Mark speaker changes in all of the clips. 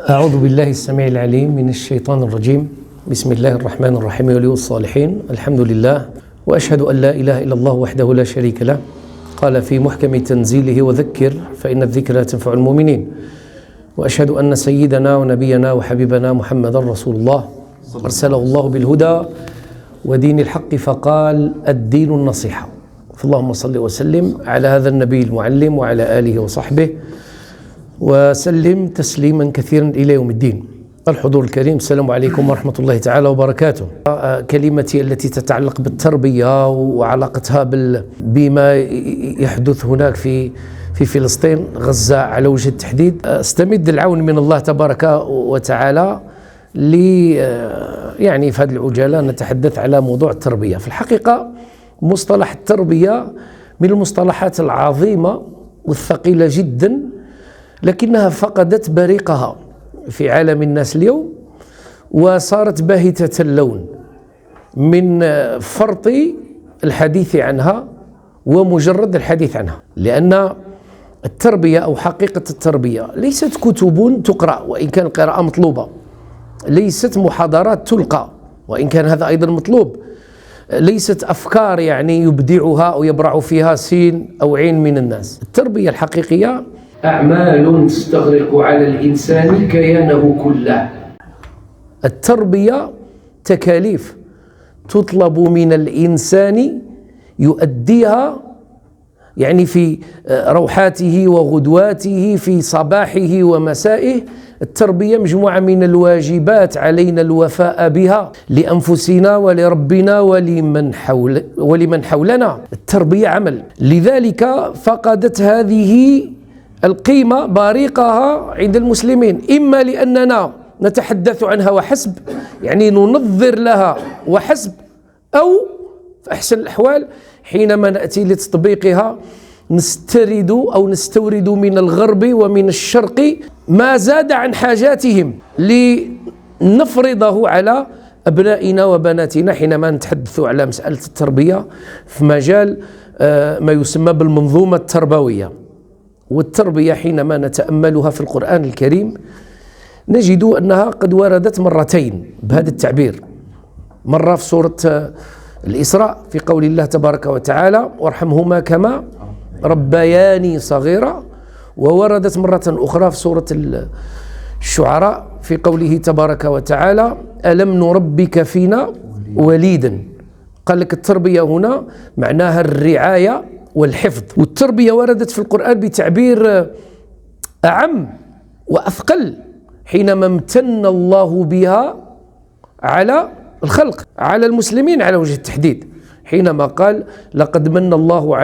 Speaker 1: أعوذ بالله السميع العليم من الشيطان الرجيم. بسم الله الرحمن الرحيم. ولي الصالحين، الحمد لله وأشهد أن لا إله إلا الله وحده لا شريك له، قال في محكم تنزيله: وذكر فإن الذكرى تنفع المؤمنين. وأشهد أن سيدنا ونبينا وحبيبنا محمدا رسول الله، أرسله الله بالهدى ودين الحق فقال: الدين النصيحة. فاللهم صل وسلم على هذا النبي المعلم وعلى آله وصحبه وسلم تسليما كثيرا إلى يوم الدين. الحضور الكريم، السلام عليكم ورحمة الله تعالى وبركاته. كلمتي التي تتعلق بالتربية وعلاقتها بما يحدث هناك في فلسطين، غزة على وجه التحديد، استمد العون من الله تبارك وتعالى يعني في هذه العجالة نتحدث على موضوع التربية. في الحقيقة مصطلح التربية من المصطلحات العظيمة والثقيلة جدا، لكنها فقدت بريقها في عالم الناس اليوم وصارت باهتة اللون من فرط الحديث عنها ومجرد الحديث عنها. لأن التربية أو حقيقة التربية ليست كتب تقرأ وإن كان القراءة مطلوبة، ليست محاضرات تلقى وإن كان هذا أيضا مطلوب، ليست أفكار يعني يبدعها أو يبرع فيها سين أو عين من الناس. التربية الحقيقية أعمال تستغرق على الإنسان كيانه كله. التربية تكاليف تطلب من الإنسان يؤديها يعني في روحاته وغدواته، في صباحه ومسائه. التربية مجموعة من الواجبات علينا الوفاء بها لأنفسنا ولربنا ولمن حولنا. التربية عمل، لذلك فقدت هذه القيمة بريقها عند المسلمين، إما لأننا نتحدث عنها وحسب، يعني ننظر لها وحسب، أو في أحسن الأحوال حينما نأتي لتطبيقها نستورد من الغرب ومن الشرق ما زاد عن حاجاتهم لنفرضه على أبنائنا وبناتنا حينما نتحدث على مسألة التربية في مجال ما يسمى بالمنظومة التربوية. والتربية حينما نتأملها في القرآن الكريم نجد أنها قد وردت مرتين بهذا التعبير. مرة في سورة الإسراء في قول الله تبارك وتعالى: وارحمهما كما ربياني صغيرا. ووردت مرة أخرى في سورة الشعراء في قوله تبارك وتعالى: ألم نربك فينا وليدا. قال لك التربية هنا معناها الرعاية والحفظ. والتربية وردت في القرآن بتعبير أعم وأثقل حينما امتن الله بها على الخلق، على المسلمين على وجه التحديد، حينما قال: لقد من الله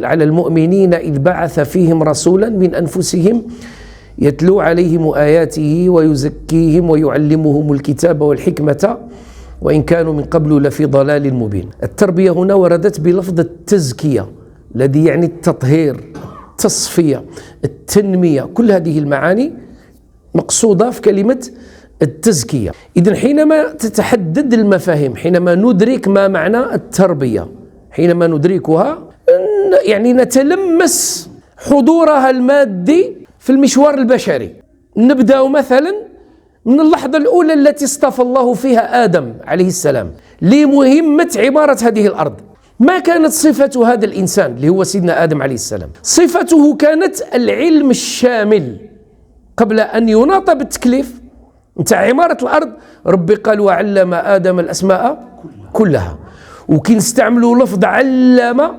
Speaker 1: على المؤمنين إذ بعث فيهم رسولا من أنفسهم يتلو عليهم آياته ويزكيهم ويعلمهم الكتاب والحكمة وإن كانوا من قبل لفي ضلال مبين. التربية هنا وردت بلفظ التزكية الذي يعني التطهير، التصفية، التنمية، كل هذه المعاني مقصودة في كلمة التزكية. إذن حينما تتحدد المفاهيم، حينما ندرك ما معنى التربية، حينما ندركها يعني نتلمس حضورها المادي في المشوار البشري. نبدأ مثلا من اللحظة الأولى التي اصطفى الله فيها آدم عليه السلام لمهمة عمارة هذه الأرض. ما كانت صفة هذا الإنسان اللي هو سيدنا آدم عليه السلام؟ صفته كانت العلم الشامل. قبل أن يناط بالتكليف نتاع عمارة الأرض، ربي قال: وعلم آدم الأسماء كلها. وكي نستعملوا لفظ علم،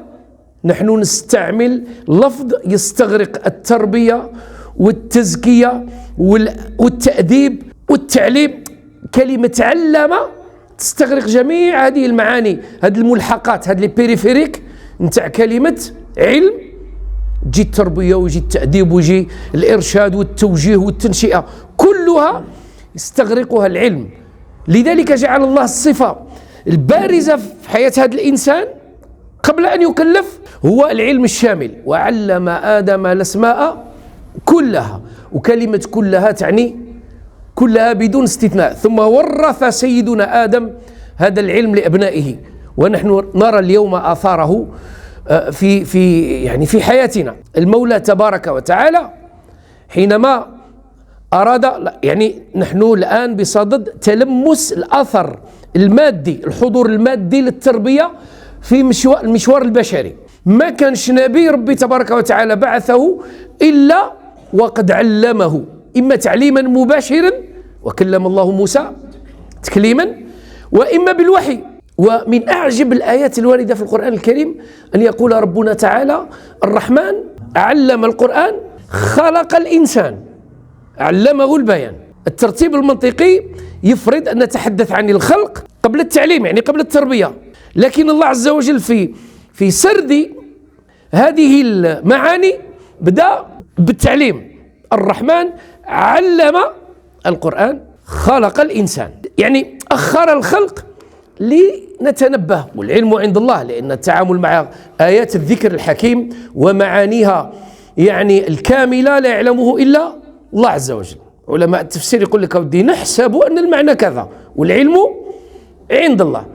Speaker 1: نحن نستعمل لفظ يستغرق التربية والتزكية والتأديب والتعليم. كلمة علم تستغرق جميع هذه المعاني، هذه الملحقات، هذه البيريفيريك نتاع كلمة علم. تجي التربية ويجي التأديب ويجي الإرشاد والتوجيه والتنشئة، كلها يستغرقها العلم. لذلك جعل الله الصفة البارزة في حياة هذا الإنسان قبل أن يكلف هو العلم الشامل. وعلم آدم الأسماء كلها، وكلمة كلها تعني كلها بدون استثناء. ثم ورث سيدنا آدم هذا العلم لأبنائه، ونحن نرى اليوم آثاره في حياتنا. المولى تبارك وتعالى حينما أراد يعني نحن الآن بصدد تلمس الأثر المادي، الحضور المادي للتربية في المشوار البشري. ما كانش نبي ربي تبارك وتعالى بعثه إلا وقد علمه، إما تعليما مباشرا وكلم الله موسى تكليما، وإما بالوحي. ومن أعجب الآيات الواردة في القرآن الكريم أن يقول ربنا تعالى: الرحمن علم القرآن خلق الإنسان علمه البيان. الترتيب المنطقي يفرض أن نتحدث عن الخلق قبل التعليم، يعني قبل التربية، لكن الله عز وجل في سرد هذه المعاني بدأ بالتعليم. الرحمن علم القرآن خلق الإنسان، يعني أخر الخلق لنتنبه، والعلم عند الله، لأن التعامل مع آيات الذكر الحكيم ومعانيها يعني الكاملة لا يعلمه إلا الله عز وجل. علماء التفسير يقول لك ودي نحسب أن المعنى كذا والعلم عند الله.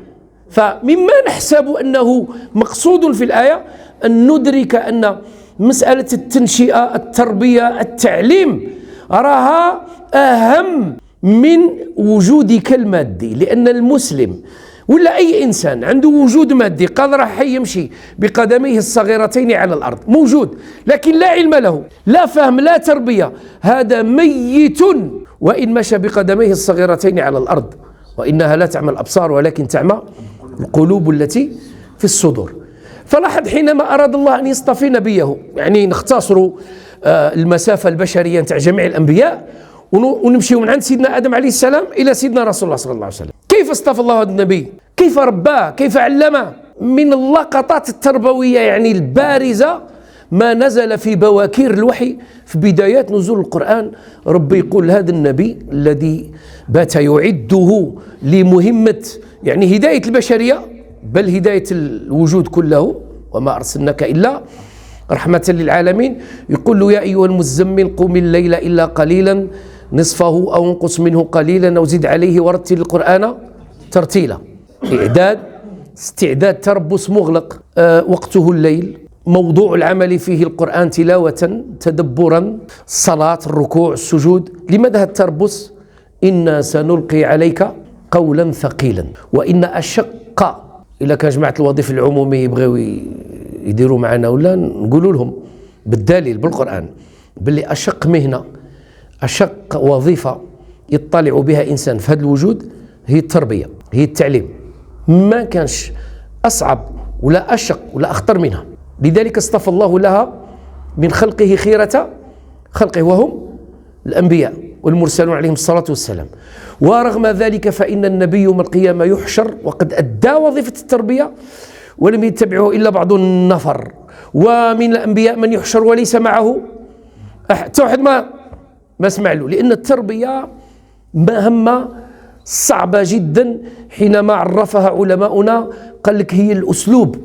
Speaker 1: فمما نحسب أنه مقصود في الآية أن ندرك أن مسألة التنشئة، التربية، التعليم راها أهم من وجودك المادي، لأن المسلم ولا أي إنسان عنده وجود مادي قادر راح يمشي بقدميه الصغيرتين على الأرض، موجود، لكن لا علم له، لا فهم، لا تربية، هذا ميت وإن مشى بقدميه الصغيرتين على الأرض. وإنها لا تعمى الأبصار ولكن تعمى القلوب التي في الصدور. فلاحظ حينما أراد الله أن يصطفي نبيه، يعني نختصر المسافة البشرية نتاع جميع الأنبياء ونمشي من عند سيدنا آدم عليه السلام إلى سيدنا رسول الله صلى الله عليه وسلم. كيف اصطفى الله هذا النبي؟ كيف رباه؟ كيف علمه؟ من اللقطات التربوية يعني البارزة ما نزل في بواكير الوحي في بدايات نزول القرآن. ربي يقول هذا النبي الذي بات يعده لمهمة يعني هداية البشرية، بل هداية الوجود كله، وما أرسلناك إلا رحمة للعالمين. يقول له: يا أيها المزمل قم الليل إلا قليلا نصفه أو انقص منه قليلا أو زد عليه ورتل القرآن ترتيلا. استعداد تربص مغلق، وقته الليل، موضوع العمل فيه القرآن تلاوة تدبرا، الصلاة، الركوع، السجود. لماذا التربص؟ إنا سنلقي عليك قولا ثقيلا وإن أشق. إلا كان جماعة الوظيفة العمومي يبغيو يديروا معنا ولا نقولوا لهم بالدليل بالقرآن باللي أشق مهنة، أشق وظيفة يطلع بها إنسان في هذا الوجود هي التربية، هي التعليم. ما كانش أصعب ولا أشق ولا أخطر منها. لذلك اصطفى الله لها من خلقه خيرة خلقه وهم الأنبياء والمرسلون عليهم الصلاة والسلام. ورغم ذلك فإن النبي يوم القيامة يحشر وقد أدى وظيفة التربية ولم يتبعه إلا بعض النفر، ومن الأنبياء من يحشر وليس معه توحد ما سمع له، لأن التربية مهمة صعبة جدا. حينما عرفها علماؤنا قال لك هي الأسلوب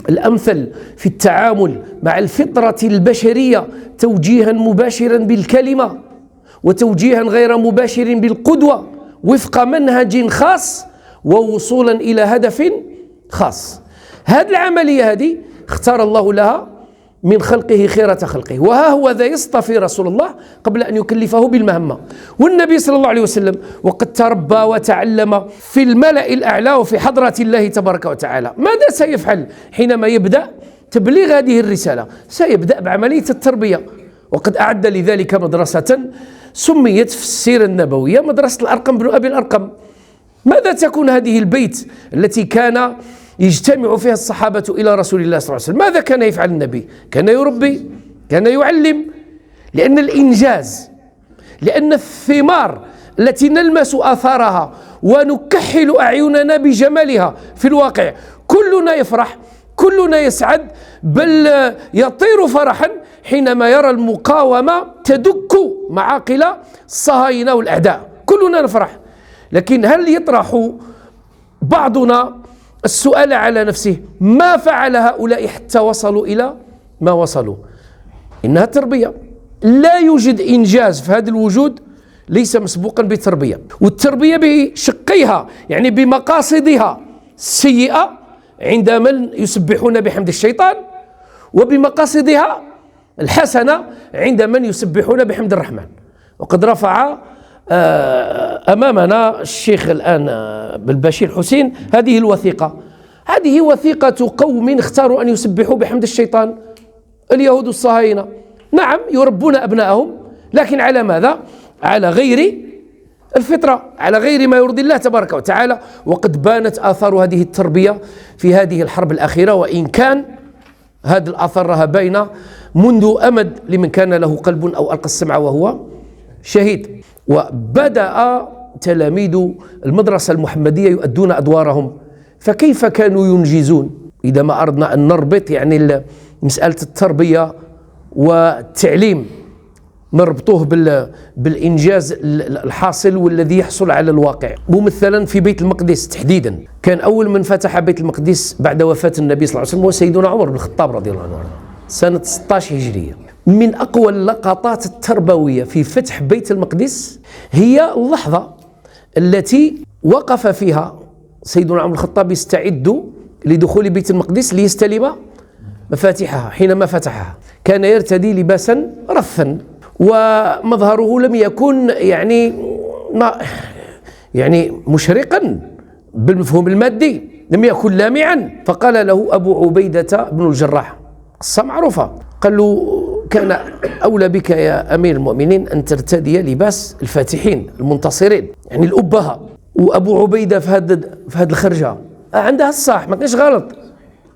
Speaker 1: الأمثل في التعامل مع الفطرة البشرية، توجيها مباشرا بالكلمة وتوجيها غير مباشر بالقدوة وفق منهج خاص ووصولا إلى هدف خاص. هذه العملية هذه اختار الله لها من خلقه خيرة خلقه. وها هو ذا يصطفي رسول الله قبل أن يكلفه بالمهمة. والنبي صلى الله عليه وسلم وقد تربى وتعلم في الملأ الأعلى وفي حضرة الله تبارك وتعالى. ماذا سيفعل حينما يبدأ تبليغ هذه الرسالة؟ سيبدأ بعملية التربية، وقد أعد لذلك مدرسة سميت في السيرة النبوية مدرسة الأرقم بن أبي الأرقم. ماذا تكون هذه البيت التي كان يجتمع فيها الصحابة إلى رسول الله صلى الله عليه وسلم؟ ماذا كان يفعل النبي؟ كان يربي، كان يعلم. لأن الإنجاز، لأن الثمار التي نلمس آثارها ونكحل أعيننا بجمالها في الواقع كلنا يفرح، كلنا يسعد، بل يطير فرحا حينما يرى المقاومة تدك معاقل الصهاينة والأعداء. كلنا نفرح. لكن هل يطرح بعضنا السؤال على نفسه ما فعل هؤلاء حتى وصلوا إلى ما وصلوا؟ إنها تربية. لا يوجد إنجاز في هذا الوجود ليس مسبوقا بتربية، والتربية بشقيها يعني بمقاصدها السيئة عند من يسبحون بحمد الشيطان، وبمقاصدها الحسنة عند من يسبحون بحمد الرحمن. وقد رفع أمامنا الشيخ الآن بالبشير حسين هذه الوثيقة. هذه وثيقة قوم اختاروا أن يسبحوا بحمد الشيطان، اليهود الصهاينة. نعم يربون أبنائهم، لكن على ماذا؟ على غير الفطرة، على غير ما يرضي الله تبارك وتعالى. وقد بانت آثار هذه التربية في هذه الحرب الأخيرة، وإن كان هذه الآثار رها باينة منذ أمد لمن كان له قلب أو ألقى السمع وهو شهيد. وبدأ تلاميذ المدرسة المحمدية يؤدون أدوارهم، فكيف كانوا ينجزون؟ إذا ما أردنا أن نربط يعني مسألة التربية والتعليم نربطوه بالإنجاز الحاصل والذي يحصل على الواقع. ممثلا في بيت المقدس تحديدا، كان أول من فتح بيت المقدس بعد وفاة النبي صلى الله عليه وسلم هو سيدنا عمر بن الخطاب رضي الله عنه سنة 16 هجرية. من أقوى اللقطات التربوية في فتح بيت المقدس هي اللحظة التي وقف فيها سيدنا عمر بن الخطاب يستعد لدخول بيت المقدس ليستلم مفاتيحها. حينما فتحها كان يرتدي لباسا رثا، ومظهره لم يكن يعني مشرقا بالمفهوم المادي، لم يكن لامعا. فقال له أبو عبيدة بن الجراح، قصة معروفة، قال له كان أولى بك يا أمير المؤمنين أن ترتدي لباس الفاتحين المنتصرين، يعني الأبهة. وأبو عبيدة في هذه الخرجة عندها الصح، ما كانش غلط.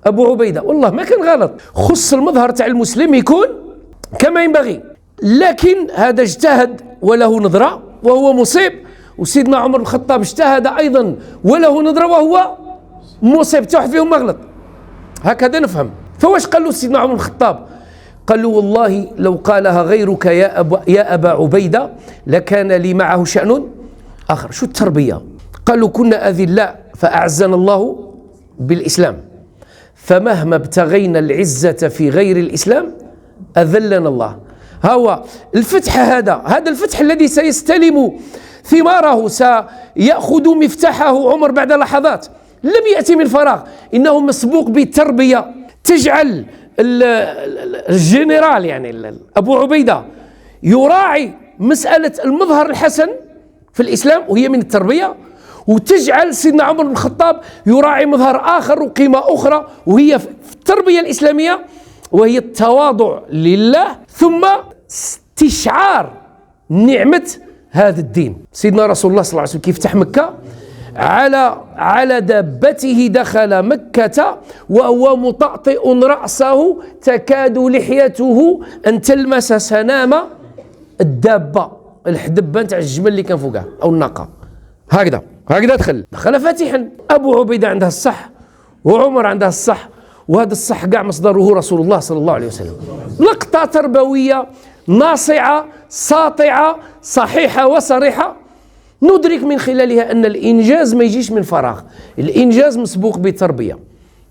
Speaker 1: أبو عبيدة والله ما كان غلط، خص المظهر تاع المسلم يكون كما ينبغي، لكن هذا اجتهد وله نظرة وهو مصيب، وسيدنا عمر بن الخطاب اجتهد أيضا وله نظرة وهو مصيب، واحد فيهم مغلط. هكذا نفهم. فواش قال له سيدنا عمر بن الخطاب؟ قال له والله لو قالها غيرك يا أبا عبيدة لكان لي معه شأن آخر. شو التربية؟ قالوا كنا أذلاء فأعزنا الله بالإسلام، فمهما ابتغينا العزة في غير الإسلام أذلنا الله. هو الفتح، هذا الفتح الذي سيستلم ثماره، سيأخذ مفتاحه عمر بعد لحظات، لم يأتي من فراغ، إنه مسبوق بتربية تجعل الجنرال يعني أبو عبيدة يراعي مسألة المظهر الحسن في الإسلام وهي من التربية، وتجعل سيدنا عمر بن الخطاب يراعي مظهر آخر وقيمة أخرى وهي في التربية الإسلامية، وهي التواضع لله ثم استشعار نعمة هذا الدين. سيدنا رسول الله صلى الله عليه وسلم كيف فتح مكة على دابته دخل مكة وهو مطأطئ رأسه تكاد لحيته أن تلمس سنام الدابة، الحدبة نتاع الجمل اللي كان فوقها أو الناقة. هكذا دخل فاتحا. أبو عبيدة عندها الصح وعمر عندها الصح، وهذا الصح قاع مصدره رسول الله صلى الله عليه وسلم. لقطة تربوية ناصعة ساطعة صحيحة وصريحة ندرك من خلالها أن الإنجاز ما يجيش من فراغ، الإنجاز مسبوق بتربية.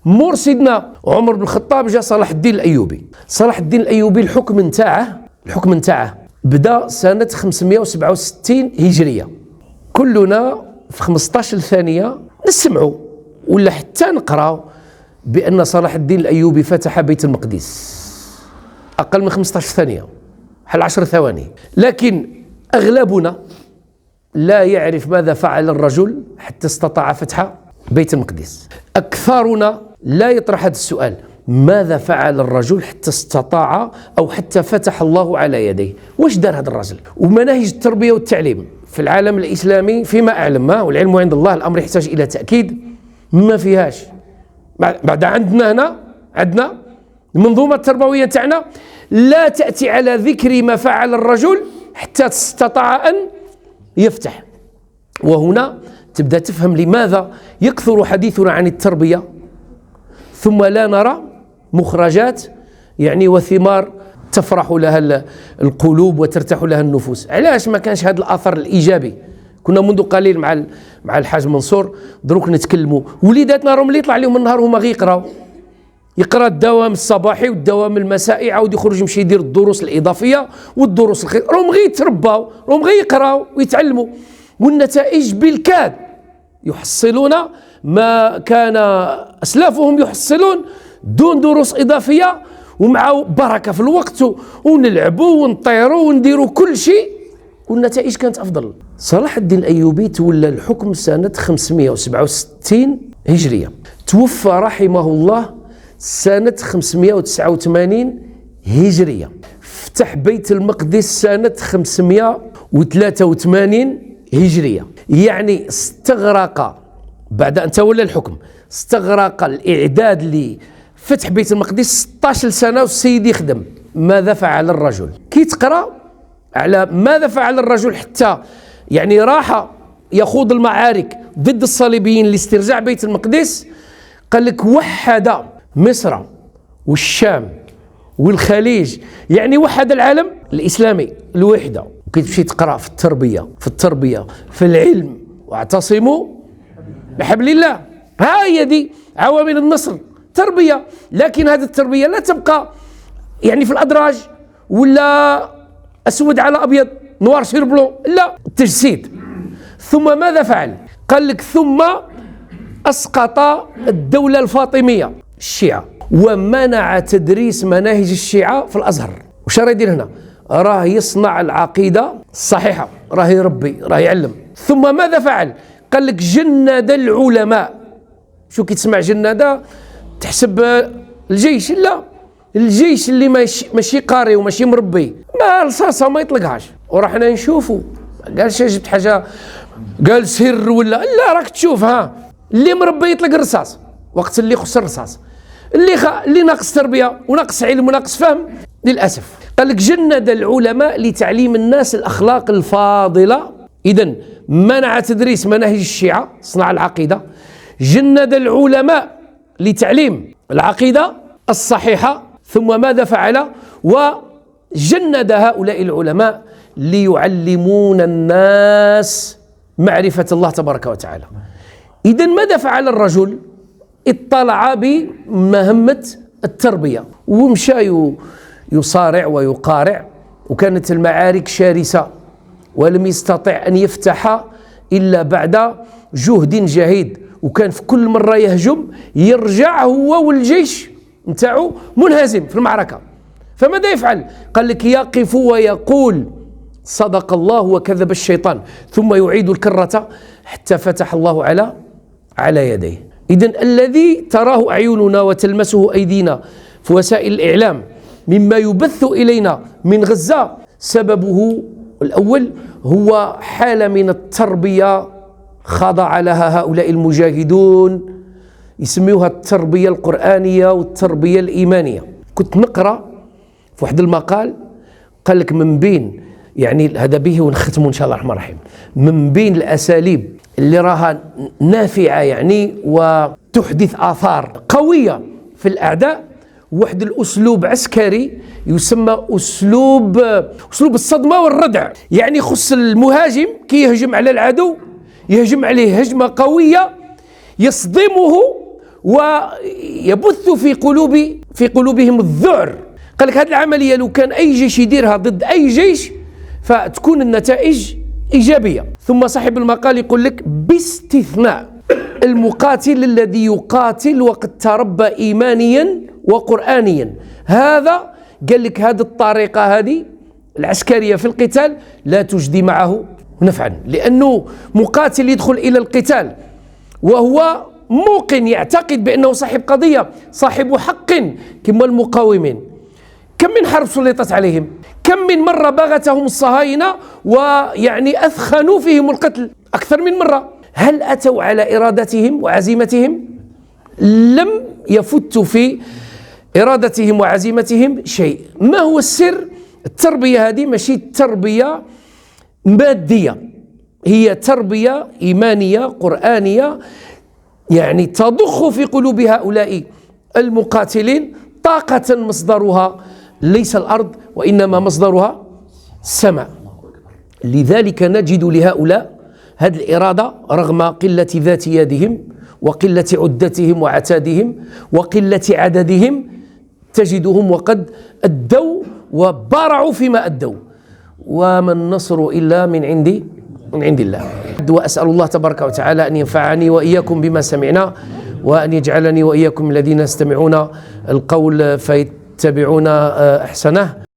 Speaker 1: مور سيدنا عمر بن الخطاب جاء صلاح الدين الأيوبي. صلاح الدين الأيوبي الحكم نتاعه بدأ سنة 567 هجرية. كلنا في 15 ثانية نسمعوا ولا حتى نقرأ بأن صلاح الدين الأيوبي فتح بيت المقدس، أقل من 15 ثانية، حل 10 ثواني. لكن أغلبنا لا يعرف ماذا فعل الرجل حتى استطاع فتح بيت المقدس. أكثرنا لا يطرح هذا السؤال، ماذا فعل الرجل حتى استطاع أو حتى فتح الله على يديه؟ واش دار هذا الرجل؟ ومناهج التربية والتعليم في العالم الإسلامي فيما أعلم، والعلم عند الله، الأمر يحتاج إلى تأكيد، ما فيهاش. بعد عندنا المنظومة التربوية تاعنا لا تأتي على ذكر ما فعل الرجل حتى استطاع أن يفتح. وهنا تبدأ تفهم لماذا يكثر حديثنا عن التربية ثم لا نرى مخرجات يعني وثمار تفرح لها القلوب وترتاح لها النفوس. علاش ما كانش هذا الأثر الإيجابي؟ كنا منذ قليل مع الحاج منصور دروك نتكلموا، وليداتنا راهم اللي يطلع لهم النهار هما يقرا الدوام الصباحي والدوام المسائي، يعاود يخرج يمشي يدير الدروس الإضافية والدروس راهم غير يترباو، راهم غير يقراو ويتعلموا، والنتائج بالكاد يحصلون ما كان أسلافهم يحصلون دون دروس إضافية ومع بركة في الوقت، ونلعبوا ونطيروا ونديروا كل شيء والنتائج كانت أفضل. صلاح الدين الأيوبي تولى الحكم سنة 567 هجرية، توفى رحمه الله سنة 589 هجرية، فتح بيت المقدس سنة 583 هجرية. يعني استغرق بعد أن تولى الحكم، استغرق الإعداد لفتح بيت المقدس 16 سنة والسيد يخدم. ماذا فعل الرجل؟ كي تقرأ على ماذا فعل الرجل حتى يعني راح يخوض المعارك ضد الصليبيين لاسترجاع بيت المقدس، قال لك وحد مصر والشام والخليج، يعني وحد العالم الإسلامي الوحدة. وكي تمشي تقرأ في التربية في العلم، واعتصموا بحبل الله، ها هي دي عوامل النصر، تربية. لكن هذه التربية لا تبقى يعني في الأدراج ولا أسود على أبيض، نوار سير بلو، لا، التجسيد. ثم ماذا فعل؟ قال لك ثم أسقط الدولة الفاطمية الشيعة، ومنع تدريس مناهج الشيعة في الأزهر. وش راه يدير هنا؟ راه يصنع العقيدة الصحيحة، راه يربي، راه يعلم. ثم ماذا فعل؟ قال لك جند العلماء. شو كي تسمع جنادة تحسب الجيش؟ لا، الجيش اللي ماشي قاري وماشي مربي ما رصاصه ما يطلقهاش. ورحنا نشوفوا، قالش جبت حاجه قال سر ولا لا، راك تشوف ها اللي مربي يطلق الرصاص وقت اللي خص الرصاص، اللي ناقص تربيه وناقص علم وناقص فهم للاسف. قال لك جند العلماء لتعليم الناس الاخلاق الفاضله. اذن منع تدريس مناهج الشيعه، صنع العقيده. جند العلماء لتعليم العقيده الصحيحه. ثم ماذا فعل؟ وجند هؤلاء العلماء ليعلمون الناس معرفة الله تبارك وتعالى. إذن ماذا فعل الرجل؟ اطلع بمهمة التربية ومشى يصارع ويقارع، وكانت المعارك شرسة، ولم يستطع أن يفتح إلا بعد جهد جهيد. وكان في كل مرة يهجم يرجع هو والجيش نتاعو منهزم في المعركة. فماذا يفعل؟ قال لك يقف ويقول صدق الله وكذب الشيطان، ثم يعيد الكرة حتى فتح الله على يديه. إذن الذي تراه أعيننا وتلمسه أيدينا في وسائل الإعلام مما يبث إلينا من غزة، سببه الأول هو حالة من التربية خضع لها هؤلاء المجاهدون، يسميوها التربية القرآنية والتربية الإيمانية. كنت نقرأ في واحد المقال قال لك من بين، يعني هذا به ونختمه إن شاء الله الرحمن الرحيم، من بين الأساليب اللي راها نافعة يعني وتحدث آثار قوية في الأعداء، واحد الأسلوب عسكري يسمى أسلوب الصدمة والردع. يعني خص المهاجم كي يهجم على العدو يهجم عليه هجمة قوية يصدمه ويبث في قلوبهم الذعر. قال لك هذه العملية لو كان أي جيش يديرها ضد أي جيش فتكون النتائج إيجابية. ثم صاحب المقال يقول لك باستثناء المقاتل الذي يقاتل وقد تربى إيمانيا وقرآنيا، هذا قال لك هذه الطريقة هذه العسكرية في القتال لا تجدي معه نفعا، لأنه مقاتل يدخل إلى القتال وهو موقن يعتقد بأنه صاحب قضية صاحب حق، كما المقاومين. كم من حرب سلطت عليهم، كم من مرة بغتهم الصهاينة ويعني أثخنوا فيهم القتل أكثر من مرة. هل أتوا على إرادتهم وعزيمتهم؟ لم يفتوا في إرادتهم وعزيمتهم شيء. ما هو السر؟ التربية هذه ماشي تربية مادية، هي تربية إيمانية قرآنية، يعني تضخ في قلوب هؤلاء المقاتلين طاقة مصدرها ليس الأرض وإنما مصدرها السماء. لذلك نجد لهؤلاء هذه الإرادة رغم قلة ذات يدهم وقلة عدتهم وعتادهم وقلة عددهم، تجدهم وقد أدوا وبارعوا فيما أدوا. وما النصر إلا من عند الله. وأسأل الله تبارك وتعالى أن ينفعني وإياكم بما سمعنا، وأن يجعلني وإياكم الذين يستمعون القول فيتبعون أحسنه.